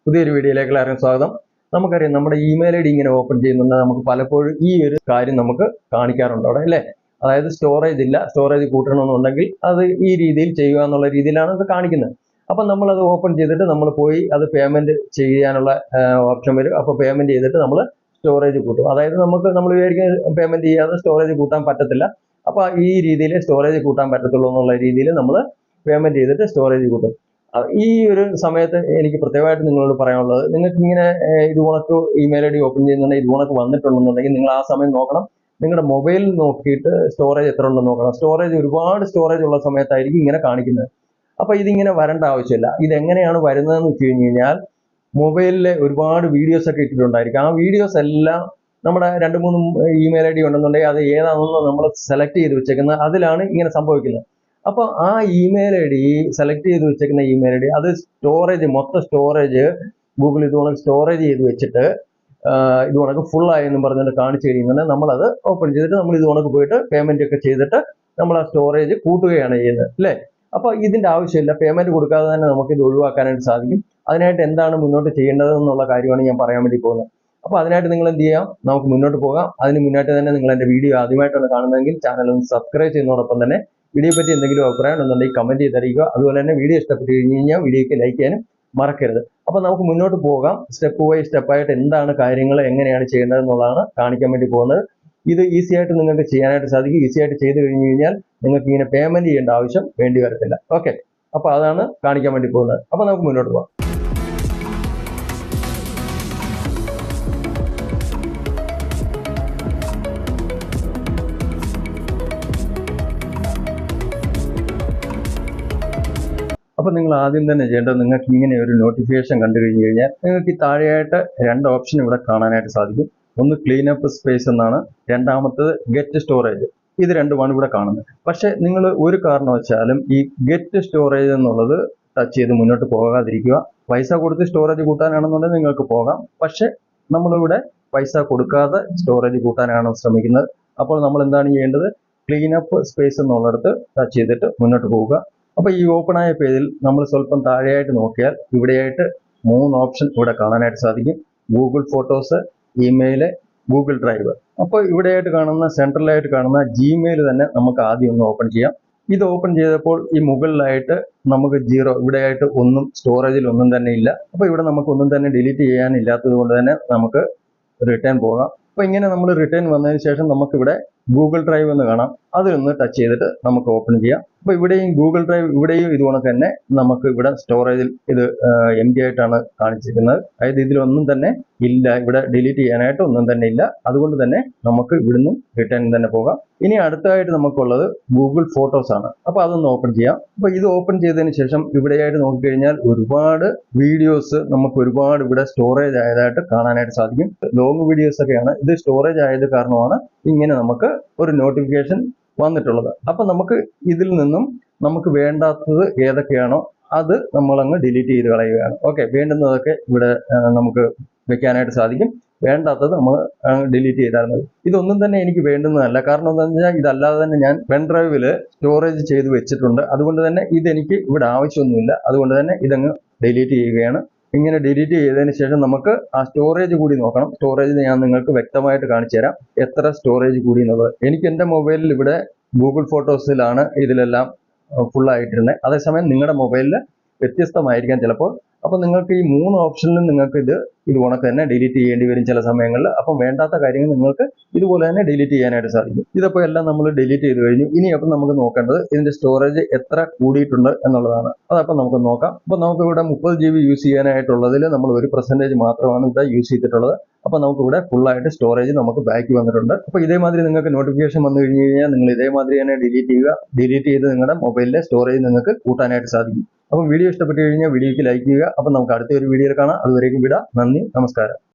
പുതിയൊരു വീഡിയോയിലേക്ക് എല്ലാവർക്കും സ്വാഗതം. നമുക്കറിയാം നമ്മുടെ ഇമെയിൽ ഐ ഡി ഇങ്ങനെ ഓപ്പൺ ചെയ്യുന്നുണ്ട്. നമുക്ക് പലപ്പോഴും ഈ ഒരു കാര്യം നമുക്ക് കാണിക്കാറുണ്ട് അവിടെ അല്ലേ. അതായത് സ്റ്റോറേജ് ഇല്ല, സ്റ്റോറേജ് കൂട്ടണമെന്നുണ്ടെങ്കിൽ അത് ഈ രീതിയിൽ ചെയ്യുക എന്നുള്ള രീതിയിലാണ് ഇത് കാണിക്കുന്നത്. അപ്പം നമ്മളത് ഓപ്പൺ ചെയ്തിട്ട് നമ്മൾ പോയി അത് പേയ്മെന്റ് ചെയ്യാനുള്ള ഓപ്ഷൻ വരും. അപ്പോൾ പേയ്മെന്റ് ചെയ്തിട്ട് നമ്മൾ സ്റ്റോറേജ് കൂട്ടും. അതായത് നമ്മൾ വിചാരിക്കുന്ന പേയ്മെന്റ് ചെയ്യാതെ സ്റ്റോറേജ് കൂട്ടാൻ പറ്റത്തില്ല. അപ്പോൾ ഈ രീതിയിൽ സ്റ്റോറേജ് കൂട്ടാൻ പറ്റത്തുള്ളൂ എന്നുള്ള രീതിയിൽ നമ്മൾ പേയ്മെന്റ് ചെയ്തിട്ട് സ്റ്റോറേജ് കൂട്ടും. ഈ ഒരു സമയത്ത് എനിക്ക് പ്രത്യേകമായിട്ട് നിങ്ങളോട് പറയാനുള്ളത്, നിങ്ങൾക്ക് ഇങ്ങനെ ഇതുപോലൊക്കെ ഇമെയിൽ ഐ ഡി ഓപ്പൺ ചെയ്യുന്നുണ്ടെങ്കിൽ ഇതുപോലൊക്കെ വന്നിട്ടുണ്ടെന്നുണ്ടെങ്കിൽ നിങ്ങൾ ആ സമയം നോക്കണം. നിങ്ങളുടെ മൊബൈലിൽ നോക്കിയിട്ട് സ്റ്റോറേജ് എത്ര ഉണ്ടെന്ന് നോക്കണം. ഒരുപാട് സ്റ്റോറേജ് ഉള്ള സമയത്തായിരിക്കും ഇങ്ങനെ കാണിക്കുന്നത്. അപ്പൊ ഇതിങ്ങനെ വരേണ്ട ആവശ്യമില്ല. ഇതെങ്ങനെയാണ് വരുന്നതെന്ന് വെച്ച് കഴിഞ്ഞ് കഴിഞ്ഞാൽ മൊബൈലിൽ ഒരുപാട് വീഡിയോസ് ഒക്കെ ഇട്ടിട്ടുണ്ടായിരിക്കും. ആ വീഡിയോസ് എല്ലാം നമ്മുടെ 2-3 ഇമെയിൽ ഐ ഡി ഉണ്ടെന്നുണ്ടെങ്കിൽ അത് ഏതാണെന്ന് നമ്മൾ സെലക്ട് ചെയ്ത് വെച്ചേക്കുന്നത്, അതിലാണ് ഇങ്ങനെ സംഭവിക്കുന്നത്. അപ്പോൾ ആ ഇമെയിൽ ഐ ഡി സെലക്ട് ചെയ്ത് വെച്ചേക്കുന്ന ഇമെയിൽ ഐ ഡി അത് മൊത്തം സ്റ്റോറേജ് ഗൂഗിൾ ഇതുകൊണ്ട് സ്റ്റോറേജ് ചെയ്ത് വെച്ചിട്ട് ഇതുകൊണ്ടൊക്കെ ഫുൾ ആയെന്നും പറഞ്ഞിട്ട് കാണിച്ചു കഴിയുന്നത് നമ്മളത് ഓപ്പൺ ചെയ്തിട്ട് നമ്മൾ ഇതുകൊണ്ടൊക്കെ പോയിട്ട് പേയ്മെന്റ് ഒക്കെ ചെയ്തിട്ട് നമ്മൾ ആ സ്റ്റോറേജ് കൂട്ടുകയാണ് ചെയ്യുന്നത് അല്ലേ. അപ്പോൾ ഇതിന്റെ ആവശ്യമില്ല. പേയ്മെന്റ് കൊടുക്കാതെ തന്നെ നമുക്ക് ഇത് ഒഴിവാക്കാനായിട്ട് സാധിക്കും. അതിനായിട്ട് എന്താണ് മുന്നോട്ട് ചെയ്യേണ്ടത് എന്നുള്ള കാര്യമാണ് ഞാൻ പറയാൻ വേണ്ടി പോകുന്നത്. അപ്പോൾ അതിനായിട്ട് നിങ്ങൾ എന്ത് ചെയ്യാം, നമുക്ക് മുന്നോട്ട് പോകാം. അതിന് മുന്നായിട്ട് തന്നെ നിങ്ങൾ എൻ്റെ വീഡിയോ ആദ്യമായിട്ടാണ് കാണുന്നതെങ്കിൽ ചാനൽ ഒന്ന് സബ്സ്ക്രൈബ് ചെയ്യുന്നതോടൊപ്പം തന്നെ വീഡിയോ പറ്റി എന്തെങ്കിലും അഭിപ്രായം ഉണ്ടെന്നുണ്ടെങ്കിൽ കമന്റ് ചെയ്തറിയിക്കുക. അതുപോലെ തന്നെ വീഡിയോ ഇഷ്ടപ്പെട്ട് കഴിഞ്ഞ് കഴിഞ്ഞാൽ വീഡിയോക്ക് ലൈക്ക് ചെയ്യാനും മറക്കരുത്. അപ്പോൾ നമുക്ക് മുന്നോട്ട് പോകാം. സ്റ്റെപ്പ് ബൈ സ്റ്റെപ്പായിട്ട് എന്താണ് കാര്യങ്ങൾ എങ്ങനെയാണ് ചെയ്യേണ്ടത് എന്നുള്ളതാണ് കാണിക്കാൻ വേണ്ടി പോകുന്നത്. ഇത് ഈസി ആയിട്ട് നിങ്ങൾക്ക് ചെയ്യാനായിട്ട് സാധിക്കും. ഈസി ആയിട്ട് ചെയ്ത് കഴിഞ്ഞ് കഴിഞ്ഞാൽ നിങ്ങൾക്ക് ഇങ്ങനെ പേയ്മെന്റ് ചെയ്യേണ്ട ആവശ്യം വേണ്ടി വരത്തില്ല. ഓക്കെ, അപ്പോൾ അതാണ് കാണിക്കാൻ വേണ്ടി പോകുന്നത്. അപ്പോൾ നമുക്ക് മുന്നോട്ട് പോകാം. അപ്പോൾ നിങ്ങൾ ആദ്യം തന്നെ ചെയ്യേണ്ടത്, നിങ്ങൾക്ക് ഇങ്ങനെ ഒരു നോട്ടിഫിക്കേഷൻ കണ്ടു കഴിഞ്ഞു കഴിഞ്ഞാൽ നിങ്ങൾക്ക് ഈ താഴെയായിട്ട് 2 ഓപ്ഷൻ ഇവിടെ കാണാനായിട്ട് സാധിക്കും. ഒന്ന് ക്ലീൻ അപ്പ് സ്പേസ് എന്നാണ്, രണ്ടാമത്തത് ഗെറ്റ് സ്റ്റോറേജ്. ഇത് രണ്ടുമാണ് ഇവിടെ കാണുന്നത്. പക്ഷേ നിങ്ങൾ ഒരു കാരണവശാലും ഈ ഗെറ്റ് സ്റ്റോറേജ് എന്നുള്ളത് ടച്ച് ചെയ്ത് മുന്നോട്ട് പോകാതിരിക്കുക. പൈസ കൊടുത്ത് സ്റ്റോറേജ് കൂട്ടാനാണെന്നുണ്ടെങ്കിൽ നിങ്ങൾക്ക് പോകാം. പക്ഷെ നമ്മളിവിടെ പൈസ കൊടുക്കാതെ സ്റ്റോറേജ് കൂട്ടാനാണ് ശ്രമിക്കുന്നത്. അപ്പോൾ നമ്മൾ എന്താണ് ചെയ്യേണ്ടത്, ക്ലീൻ അപ്പ് സ്പേസ് എന്നുള്ളിടത്ത് ടച്ച് ചെയ്തിട്ട് മുന്നോട്ട് പോവുക. അപ്പോൾ ഈ ഓപ്പൺ ആയ പേജിൽ നമ്മൾ സ്വല്പം താഴെയായിട്ട് നോക്കിയാൽ ഇവിടെയായിട്ട് 3 ഓപ്ഷൻ ഇവിടെ കാണാനായിട്ട് സാധിക്കും. Google photos, email, Google drive. അപ്പോൾ ഇവിടെയായിട്ട് കാണുന്ന സെൻട്രലായിട്ട് കാണുന്ന ജിമെയിൽ തന്നെ നമുക്ക് ആദ്യം ഒന്ന് ഓപ്പൺ ചെയ്യാം. ഇത് ഓപ്പൺ ചെയ്തപ്പോൾ ഈ മുകളിലായിട്ട് നമുക്ക് 0, ഇവിടെയായിട്ട് ഒന്നും സ്റ്റോറേജിൽ ഒന്നും തന്നെ ഇല്ല. അപ്പോൾ ഇവിടെ നമുക്ക് ഒന്നും തന്നെ ഡിലീറ്റ് ചെയ്യാനില്ലാത്തത് കൊണ്ട് തന്നെ നമുക്ക് റിട്ടേൺ പോകാം. അപ്പോൾ ഇങ്ങനെ നമ്മൾ റിട്ടേൺ വന്നതിന് ശേഷം നമുക്കിവിടെ ഗൂഗിൾ ഡ്രൈവ് എന്ന് കാണാം. അതിലൊന്ന് ടച്ച് ചെയ്തിട്ട് നമുക്ക് ഓപ്പൺ ചെയ്യാം. അപ്പോൾ ഇവിടെയും ഗൂഗിൾ ഡ്രൈവ്, ഇവിടെയും ഇതുകൊണ്ട് തന്നെ നമുക്ക് ഇവിടെ സ്റ്റോറേജിൽ ഇത് എം ടി ആയിട്ടാണ് കാണിച്ചിരിക്കുന്നത്. അതായത് ഇതിലൊന്നും തന്നെ ഇല്ല, ഇവിടെ ഡിലീറ്റ് ചെയ്യാനായിട്ട് ഒന്നും തന്നെ ഇല്ല. അതുകൊണ്ട് തന്നെ നമുക്ക് ഇവിടുന്ന് റിട്ടേൺ തന്നെ പോകാം. ഇനി അടുത്തതായിട്ട് നമുക്കുള്ളത് ഗൂഗിൾ ഫോട്ടോസ് ആണ്. അപ്പോൾ അതൊന്ന് ഓപ്പൺ ചെയ്യാം. അപ്പോൾ ഇത് ഓപ്പൺ ചെയ്തതിന് ശേഷം ഇവിടെയായിട്ട് നോക്കിക്കഴിഞ്ഞാൽ ഒരുപാട് വീഡിയോസ് നമുക്ക് ഒരുപാട് ഇവിടെ സ്റ്റോറേജ് ആയതായിട്ട് കാണാനായിട്ട് സാധിക്കും. ലോങ് വീഡിയോസ് ഒക്കെയാണ്. ഇത് സ്റ്റോറേജ് ആയത് കാരണമാണ് ഇങ്ങനെ നമുക്ക് ഒരു നോട്ടിഫിക്കേഷൻ വന്നിട്ടുള്ളത്. അപ്പൊ നമുക്ക് ഇതിൽ നിന്നും നമുക്ക് വേണ്ടാത്തത് ഏതൊക്കെയാണോ അത് നമ്മളങ്ങ് ഡിലീറ്റ് ചെയ്ത് കളയുകയാണ്. ഓക്കെ, വേണ്ടുന്നതൊക്കെ ഇവിടെ നമുക്ക് വെക്കാനായിട്ട് സാധിക്കും. വേണ്ടാത്തത് നമ്മൾ ഡിലീറ്റ് ചെയ്താൽ മതി. ഇതൊന്നും തന്നെ എനിക്ക് വേണ്ടുന്നതല്ല. കാരണം എന്താണെന്ന് വെച്ചാൽ ഇതല്ലാതെ തന്നെ ഞാൻ പെൻഡ്രൈവിൽ സ്റ്റോറേജ് ചെയ്ത് വെച്ചിട്ടുണ്ട്. അതുകൊണ്ട് തന്നെ ഇതെനിക്ക് ഇവിടെ ആവശ്യമൊന്നുമില്ല. അതുകൊണ്ട് തന്നെ ഇതങ്ങ് ഡിലീറ്റ് ചെയ്യുകയാണ്. ഇങ്ങനെ ഡിലീറ്റ് ചെയ്തതിന് ശേഷം നമുക്ക് ആ സ്റ്റോറേജ് കൂടി നോക്കണം. സ്റ്റോറേജ് ഞാൻ നിങ്ങൾക്ക് വ്യക്തമായിട്ട് കാണിച്ചു തരാം, എത്ര സ്റ്റോറേജ് കൂടി എന്നുള്ളത്. എനിക്ക് എൻ്റെ മൊബൈലിൽ ഇവിടെ ഗൂഗിൾ ഫോട്ടോസിലാണ് ഇതിലെല്ലാം ഫുള്ളായിട്ടിരുന്നത്. അതേസമയം നിങ്ങളുടെ മൊബൈലിൽ വ്യത്യസ്തമായിരിക്കാം ചിലപ്പോൾ. അപ്പോൾ നിങ്ങൾക്ക് ഈ 3 ഓപ്ഷനിലും നിങ്ങൾക്ക് ഇത് കണക്ക് തന്നെ ഡിലീറ്റ് ചെയ്യേണ്ടി വരും ചില സമയങ്ങളിൽ. അപ്പം വേണ്ടാത്ത കാര്യങ്ങൾ നിങ്ങൾക്ക് ഇതുപോലെ തന്നെ ഡിലീറ്റ് ചെയ്യാനായിട്ട് സാധിക്കും. ഇതപ്പോൾ എല്ലാം നമ്മൾ ഡിലീറ്റ് ചെയ്ത് കഴിഞ്ഞു. ഇനി അപ്പം നമുക്ക് നോക്കേണ്ടത് ഇതിന്റെ സ്റ്റോറേജ് എത്ര കൂടിയിട്ടുണ്ട് എന്നുള്ളതാണ്. അതപ്പം നമുക്ക് നോക്കാം. അപ്പോൾ നമുക്ക് ഇവിടെ 30 GB യൂസ് ചെയ്യാനായിട്ടുള്ളതിൽ നമ്മൾ 1% മാത്രമാണ് ഇവിടെ യൂസ് ചെയ്തിട്ടുള്ളത്. അപ്പോൾ നമുക്ക് ഇവിടെ ഫുള്ളായിട്ട് സ്റ്റോറേജ് നമുക്ക് ബാക്കി വന്നിട്ടുണ്ട്. അപ്പോൾ ഇതേമാതിരി നിങ്ങൾക്ക് നോട്ടിഫിക്കേഷൻ വന്നു കഴിഞ്ഞ് കഴിഞ്ഞാൽ നിങ്ങൾ ഇതേമാതിരി തന്നെ ഡിലീറ്റ് ചെയ്യുക. ഡിലീറ്റ് ചെയ്ത് നിങ്ങളുടെ മൊബൈലിലെ സ്റ്റോറേജ് നിങ്ങൾക്ക് കൂട്ടാനായിട്ട് സാധിക്കും. അപ്പം വീഡിയോ ഇഷ്ടപ്പെട്ട് കഴിഞ്ഞാൽ വീഡിയോയ്ക്ക് ലൈക്ക് ചെയ്യുക. അപ്പം നമുക്ക് അടുത്ത ഒരു വീഡിയോയിൽ കാണാം. അതുവരേക്കും വിടാം. നന്ദി, നമസ്കാരം.